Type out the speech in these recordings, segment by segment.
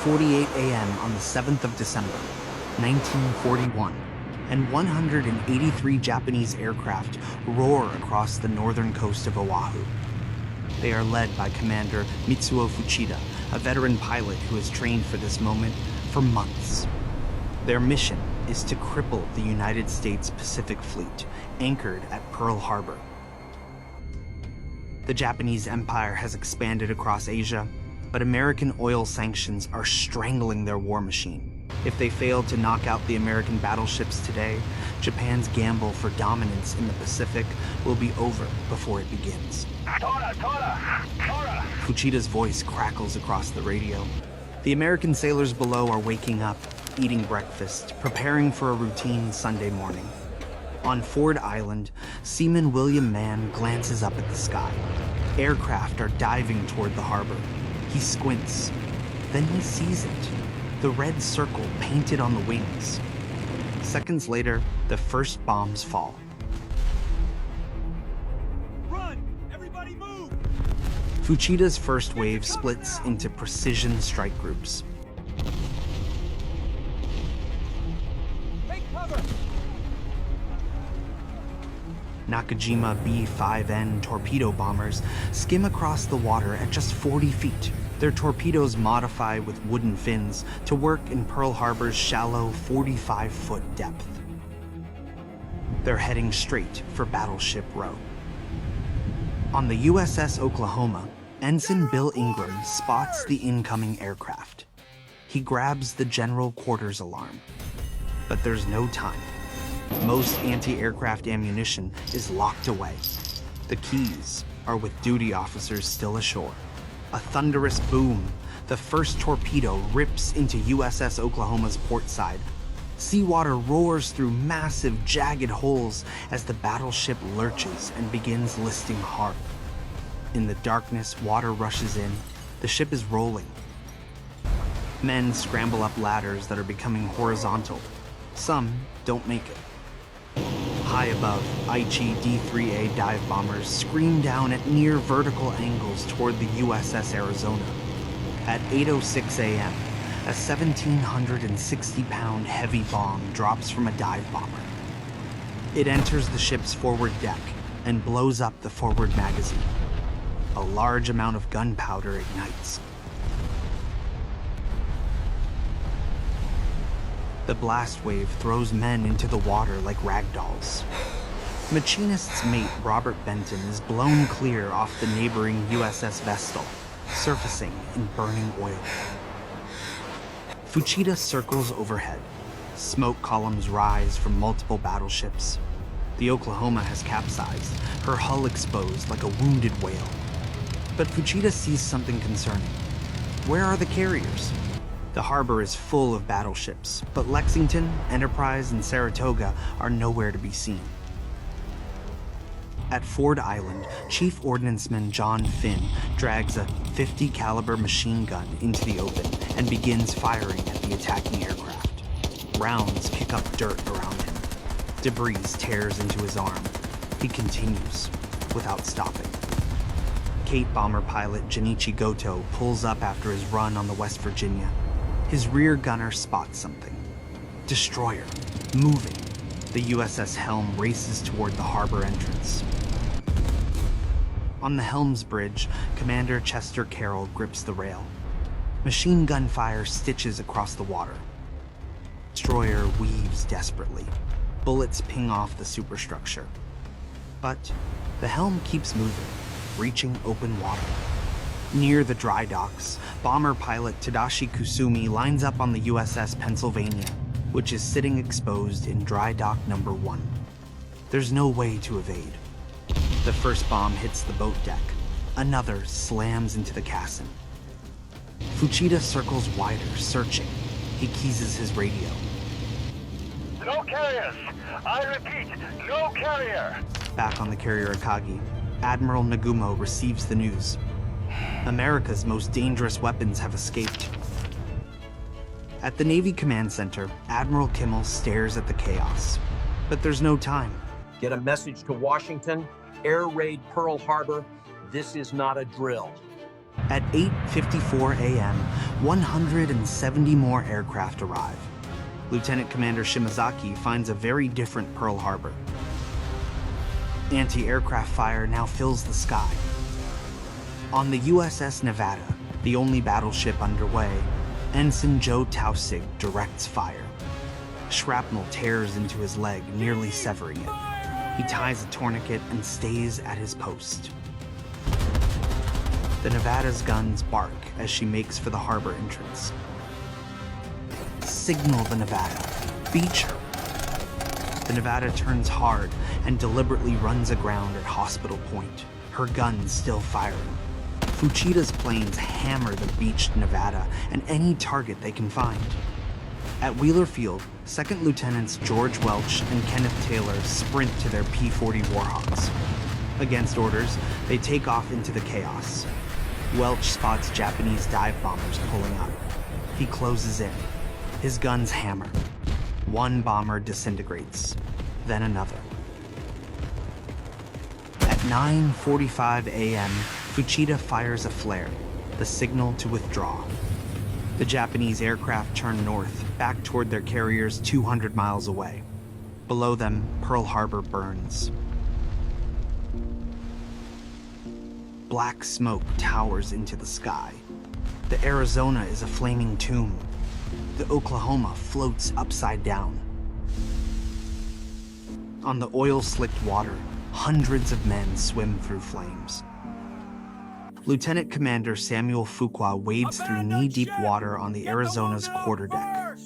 8:48 a.m. on the 7th of December, 1941, and 183 Japanese aircraft roar across the northern coast of Oahu. They are led by Commander Mitsuo Fuchida, a veteran pilot who has trained for this moment for months. Their mission is to cripple the United States Pacific Fleet, anchored at Pearl Harbor. The Japanese Empire has expanded across Asia, but American oil sanctions are strangling their war machine. If they fail to knock out the American battleships today, Japan's gamble for dominance in the Pacific will be over before it begins. Fuchida's voice crackles across the radio. The American sailors below are waking up, eating breakfast, preparing for a routine Sunday morning. On Ford Island, Seaman William Mann glances up at the sky. Aircraft are diving toward the harbor. He squints. Then he sees it. The red circle painted on the wings. Seconds later, the first bombs fall. Run! Everybody move! Fuchida's first wave splits into precision strike groups. Take cover! Nakajima B-5N torpedo bombers skim across the water at just 40 feet. Their torpedoes modify with wooden fins to work in Pearl Harbor's shallow 45-foot depth. They're heading straight for Battleship Row. On the USS Oklahoma, Ensign Bill Ingram spots the incoming aircraft. He grabs the general quarters alarm. But there's no time. Most anti-aircraft ammunition is locked away. The keys are with duty officers still ashore. A thunderous boom. The first torpedo rips into USS Oklahoma's port side. Seawater roars through massive, jagged holes as the battleship lurches and begins listing hard. In the darkness, water rushes in. The ship is rolling. Men scramble up ladders that are becoming horizontal. Some don't make it. High above, Aichi D-3A dive bombers scream down at near vertical angles toward the USS Arizona. At 8:06 a.m., a 1,760-pound heavy bomb drops from a dive bomber. It enters the ship's forward deck and blows up the forward magazine. A large amount of gunpowder ignites. The blast wave throws men into the water like ragdolls. Machinist's mate Robert Benton is blown clear off the neighboring USS Vestal, surfacing in burning oil. Fuchida circles overhead. Smoke columns rise from multiple battleships. The Oklahoma has capsized, her hull exposed like a wounded whale. But Fuchida sees something concerning. Where are the carriers? The harbor is full of battleships, but Lexington, Enterprise, and Saratoga are nowhere to be seen. At Ford Island, Chief Ordnanceman John Finn drags a .50 caliber machine gun into the open and begins firing at the attacking aircraft. Rounds kick up dirt around him. Debris tears into his arm. He continues, without stopping. Kate bomber pilot Junichi Goto pulls up after his run on the West Virginia. His rear gunner spots something. Destroyer, moving. The USS Helm races toward the harbor entrance. On the Helm's bridge, Commander Chester Carroll grips the rail. Machine gun fire stitches across the water. Destroyer weaves desperately. Bullets ping off the superstructure. But the Helm keeps moving, reaching open water. Near the dry docks, bomber pilot Tadashi Kusumi lines up on the USS Pennsylvania, which is sitting exposed in dry dock number 1. There's no way to evade. The first bomb hits the boat deck. Another slams into the cassin. Fuchida circles wider, searching. He keys his radio. No carriers! I repeat, no carrier! Back on the carrier Akagi, Admiral Nagumo receives the news. America's most dangerous weapons have escaped. At the Navy Command Center, Admiral Kimmel stares at the chaos. But there's no time. Get a message to Washington. Air raid Pearl Harbor. This is not a drill. At 8:54 a.m., 170 more aircraft arrive. Lieutenant Commander Shimazaki finds a very different Pearl Harbor. Anti-aircraft fire now fills the sky. On the USS Nevada, the only battleship underway, Ensign Joe Tausig directs fire. Shrapnel tears into his leg, nearly severing it. He ties a tourniquet and stays at his post. The Nevada's guns bark as she makes for the harbor entrance. Signal the Nevada. Beach her. The Nevada turns hard and deliberately runs aground at Hospital Point, her guns still firing. Fuchida's planes hammer the beached Nevada and any target they can find. At Wheeler Field, Second Lieutenants George Welch and Kenneth Taylor sprint to their P-40 Warhawks. Against orders, they take off into the chaos. Welch spots Japanese dive bombers pulling up. He closes in. His guns hammer. One bomber disintegrates, then another. At 9:45 a.m., Fuchida fires a flare, the signal to withdraw. The Japanese aircraft turn north, back toward their carriers 200 miles away. Below them, Pearl Harbor burns. Black smoke towers into the sky. The Arizona is a flaming tomb. The Oklahoma floats upside down. On the oil-slicked water, hundreds of men swim through flames. Lieutenant Commander Samuel Fuqua wades through knee-deep water on the Arizona's quarterdeck.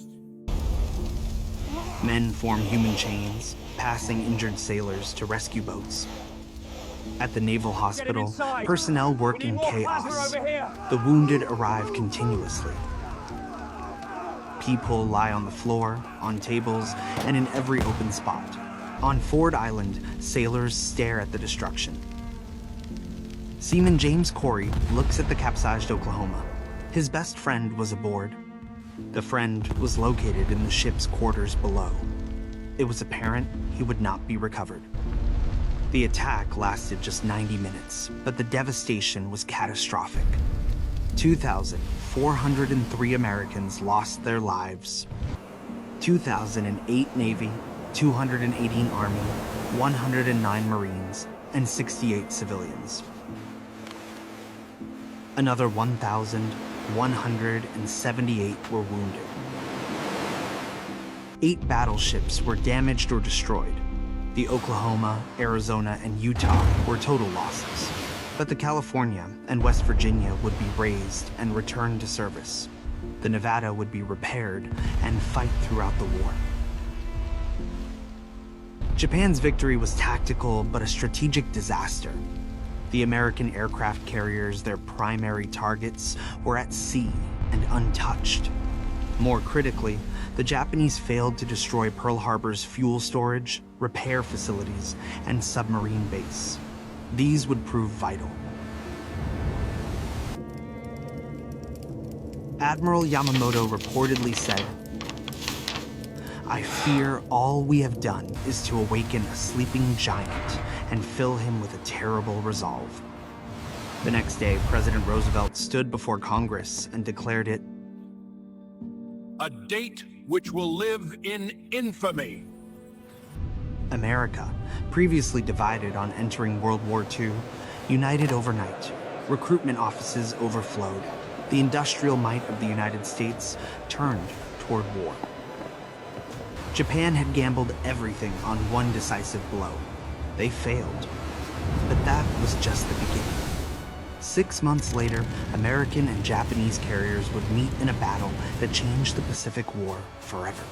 Men form human chains, passing injured sailors to rescue boats. At the Naval Hospital, personnel work in chaos. The wounded arrive continuously. People lie on the floor, on tables, and in every open spot. On Ford Island, sailors stare at the destruction. Seaman James Corey looks at the capsized Oklahoma. His best friend was aboard. The friend was located in the ship's quarters below. It was apparent he would not be recovered. The attack lasted just 90 minutes, but the devastation was catastrophic. 2,403 Americans lost their lives. 2,008 Navy, 218 Army, 109 Marines, and 68 civilians. Another 1,178 were wounded. 8 battleships were damaged or destroyed. The Oklahoma, Arizona, and Utah were total losses. But the California and West Virginia would be raised and returned to service. The Nevada would be repaired and fight throughout the war. Japan's victory was tactical but a strategic disaster. The American aircraft carriers, their primary targets, were at sea and untouched. More critically, the Japanese failed to destroy Pearl Harbor's fuel storage, repair facilities, and submarine base. These would prove vital. Admiral Yamamoto reportedly said, "I fear all we have done is to awaken a sleeping giant and fill him with a terrible resolve." The next day, President Roosevelt stood before Congress and declared it a date which will live in infamy. America, previously divided on entering World War II, united overnight. Recruitment offices overflowed. The industrial might of the United States turned toward war. Japan had gambled everything on one decisive blow. They failed. But that was just the beginning. 6 months later, American and Japanese carriers would meet in a battle that changed the Pacific War forever.